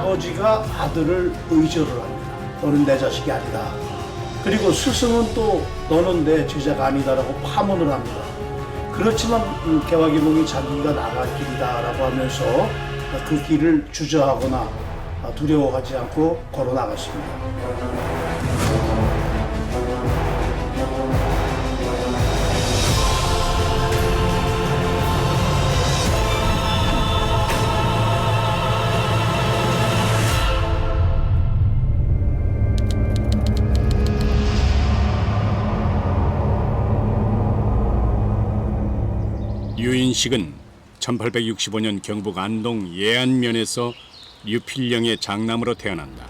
아버지가 아들을 의절을 합니다. 너는 내 자식이 아니다. 그리고 스승은 또 너는 내 제자가 아니다라고 파문을 합니다. 그렇지만 개화기몽이 자기가 나갈 길이다라고 하면서 그 길을 주저하거나 두려워하지 않고 걸어 나갔습니다. 유인식은 1865년 경북 안동 예안면에서 류필령의 장남으로 태어난다.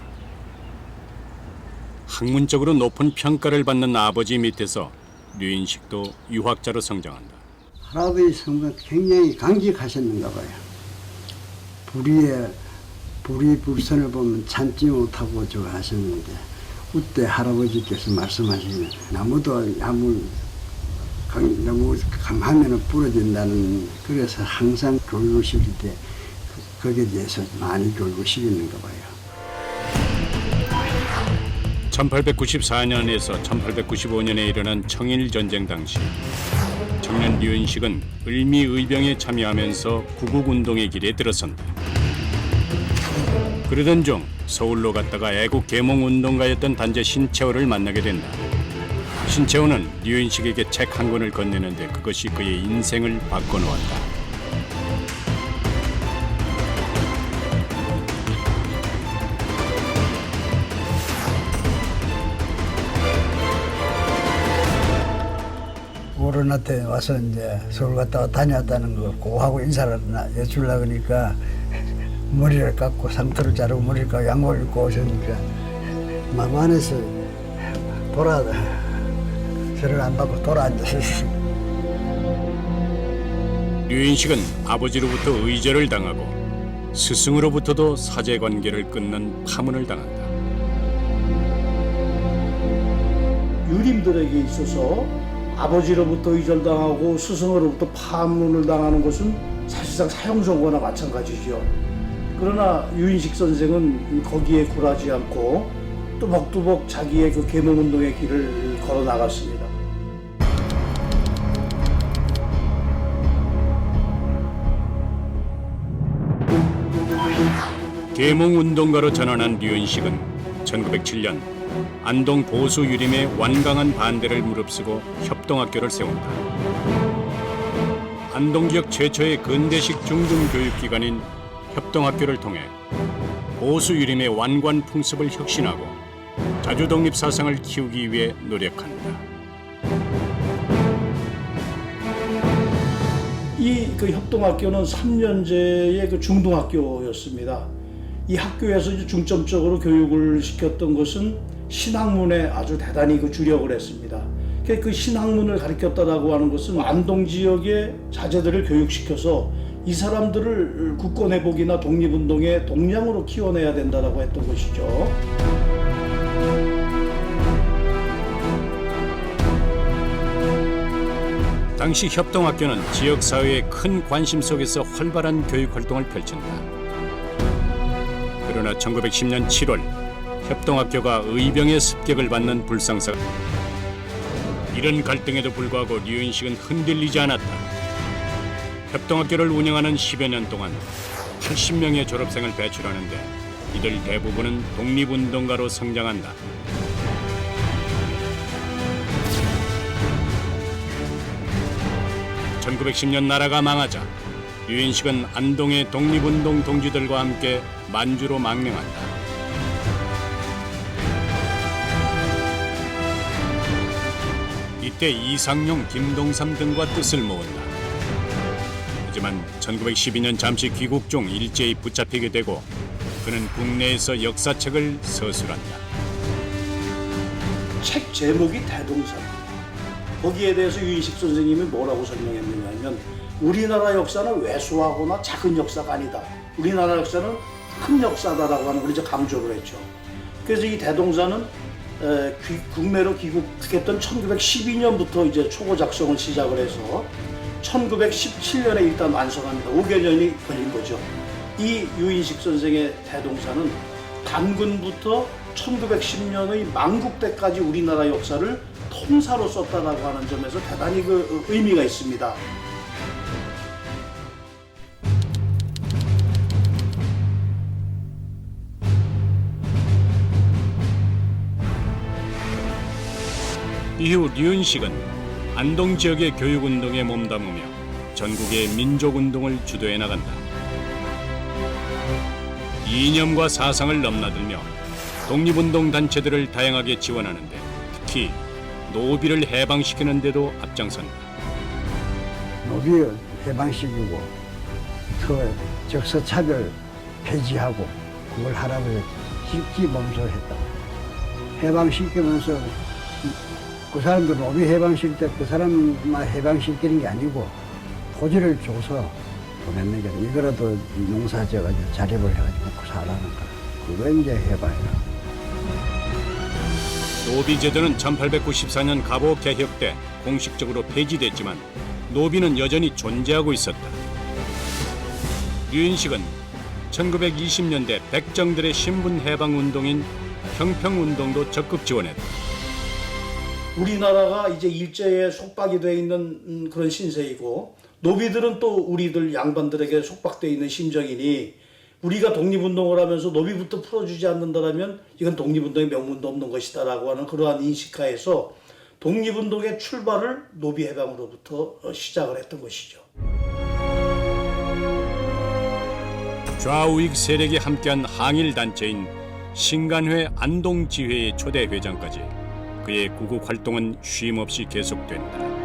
학문적으로 높은 평가를 받는 아버지 밑에서 류인식도 유학자로 성장한다. 할아버지 성격 굉장히 강직하셨는가 봐요. 불이 불선을 보면 참지 못하고 저 하셨는데 그때 할아버지께서 말씀하시는 나무도 너무 강하면 부러진다는, 그래서 항상 교육을 시킬 때 거기에 대해서 많이 교육을 시키는가 봐요. 1894년에서 1895년에 일어난 청일전쟁 당시 청년 류인식은 을미의병에 참여하면서 구국운동의 길에 들어선다. 그러던 중 서울로 갔다가 애국 계몽운동가였던 단재 신채호를 만나게 된다. 신채호는 류인식에게 책 한 권을 건네는데 그것이 그의 인생을 바꿔놓았다. 어른한테 와서 이제 서울 갔다가 다녔다는 거 고하고 인사를 해주려고 하니까 머리를 깎고 상투를 자르고 머리를 깎고 양복을 입고 오셨으니까 마음 안에서 저를 안 받고 돌아앉았어요. 류인식은 아버지로부터 의절을 당하고 스승으로부터도 사제관계를 끊는 파문을 당한다. 유림들에게 있어서 아버지로부터 의절당하고 스승으로부터 파문을 당하는 것은 사실상 사형선고나 마찬가지죠. 그러나 유인식 선생은 거기에 굴하지 않고 뚜벅뚜벅 자기의 그 계몽운동의 길을 걸어 나갔습니다. 계몽운동가로 전환한 류인식은 1907년 안동 보수 유림의 완강한 반대를 무릅쓰고 협동학교를 세운다. 안동 지역 최초의 근대식 중등교육기관인 협동학교를 통해 보수 유림의 완관 풍습을 혁신하고 자주독립 사상을 키우기 위해 노력한다. 이 그 협동학교는 3년제의 그 중등학교였습니다. 이 학교에서 이제 중점적으로 교육을 시켰던 것은 신학문에 아주 대단히 그 주력을 했습니다. 그 신학문을 가르쳤다라고 하는 것은 안동 지역의 자제들을 교육시켜서 이 사람들을 국권회복이나 독립운동의 동량으로 키워내야 된다라고 했던 것이죠. 당시 협동학교는 지역사회의 큰 관심 속에서 활발한 교육활동을 펼친다. 그러나 1910년 7월 협동학교가 의병의 습격을 받는 불상사가 이런 갈등에도 불구하고 류인식은 흔들리지 않았다. 협동학교를 운영하는 10여 년 동안 80명의 졸업생을 배출하는데 이들 대부분은 독립운동가로 성장한다. (1910년) 나라가 망하자 류인식은 안동의 독립운동 동지들과 함께 만주로 망명한다. 이때 이상용, 김동삼 등과 뜻을 모은다. 하지만 1912년 잠시 귀국 중 일제히 붙잡히게 되고 그는 국내에서 역사책을 서술한다. 책 제목이 대동산. 거기에 대해서 유인식 선생님이 뭐라고 설명했느냐 하면 우리나라 역사는 왜소하거나 작은 역사가 아니다. 우리나라 역사는 큰 역사다라고 하는 걸 이제 강조를 했죠. 그래서 이 대동산은 국내로 귀국했던 1912년부터 이제 초고 작성을 시작을 해서 1917년에 일단 완성합니다. 5개년이 걸린 거죠. 이 유인식 선생의 대동사는 단군부터 1910년의 망국 때까지 우리나라 역사를 통사로 썼다라고 하는 점에서 대단히 그 의미가 있습니다. 이후 류은식은 안동 지역의 교육운동에 몸담으며 전국의 민족운동을 주도해 나간다. 이념과 사상을 넘나들며 독립운동 단체들을 다양하게 지원하는데 특히 노비를 해방시키는 데도 앞장선다. 노비 해방시키고 그 적서차별 폐지하고 그걸 하라고 직지범소했다. 해방시키면서 그 사람들 노비 해방시킬 때 그 사람만 해방시키는 게 아니고 토지를 줘서 보냈는 게 이거라도 농사 지어가지고 자립을 해가지고 먹고 살라는 거야. 그거 이제 해봐야. 노비제도는 1894년 갑오 개혁 때 공식적으로 폐지됐지만 노비는 여전히 존재하고 있었다. 류인식은 1920년대 백정들의 신분 해방 운동인 평평운동도 적극 지원했다. 우리나라가 이제 일제에 속박이 돼 있는 그런 신세이고 노비들은 또 우리들 양반들에게 속박돼 있는 심정이니 우리가 독립운동을 하면서 노비부터 풀어주지 않는다면 이건 독립운동의 명분도 없는 것이다라고 하는 그러한 인식하에서 독립운동의 출발을 노비 해방으로부터 시작을 했던 것이죠. 좌우익 세력이 함께한 항일 단체인 신간회 안동지회의 초대 회장까지 그의 구국 활동은 쉼없이 계속된다.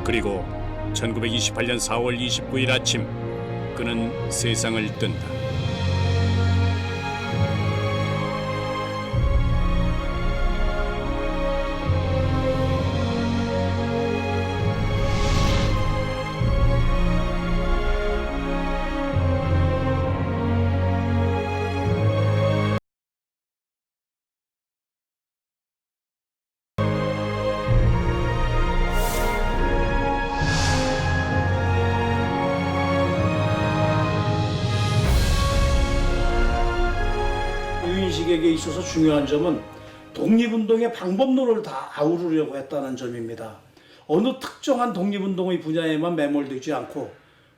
그리고 1928년 4월 29일 아침 그는 세상을 뜬다. 유인식에게 있어서 중요한 점은 독립운동의 방법론을 다 아우르려고 했다는 점입니다. 어느 특정한 독립운동의 분야에만 매몰되지 않고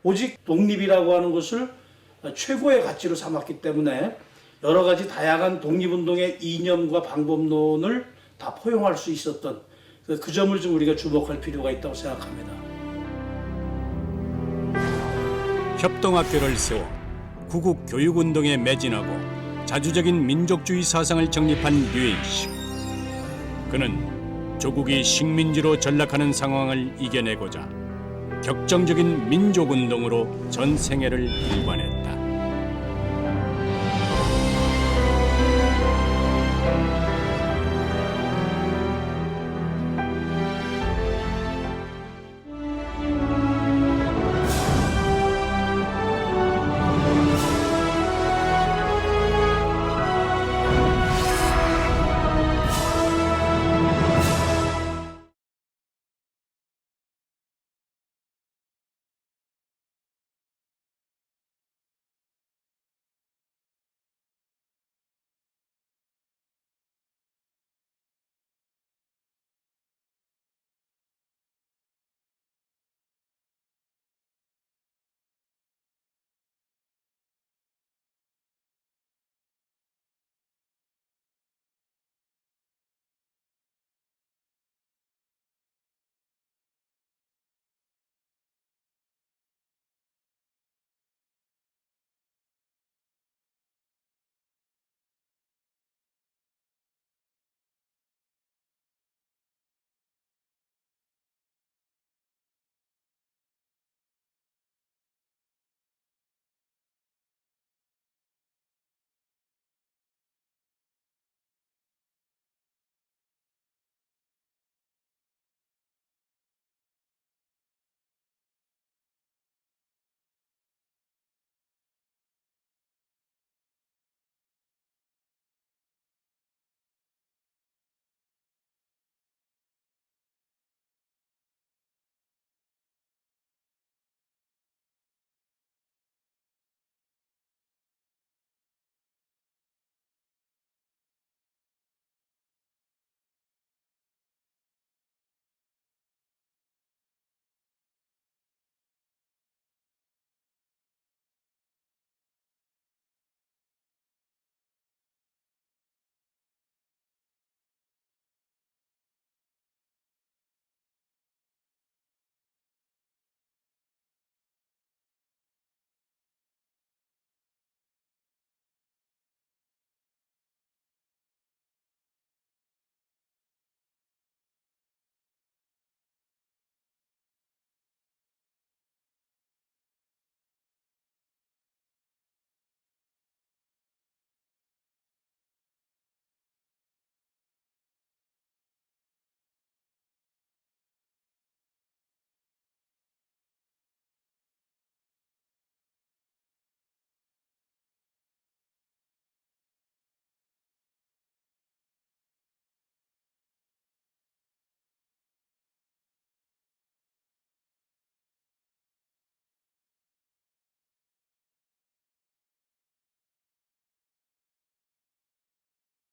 오직 독립이라고 하는 것을 최고의 가치로 삼았기 때문에 여러 가지 다양한 독립운동의 이념과 방법론을 다 포용할 수 있었던 그 점을 좀 우리가 주목할 필요가 있다고 생각합니다. 협동학교를 세워 구국 교육운동에 매진하고 자주적인 민족주의 사상을 정립한 류인식. 그는 조국이 식민지로 전락하는 상황을 이겨내고자 격정적인 민족운동으로 전 생애를 일관했다.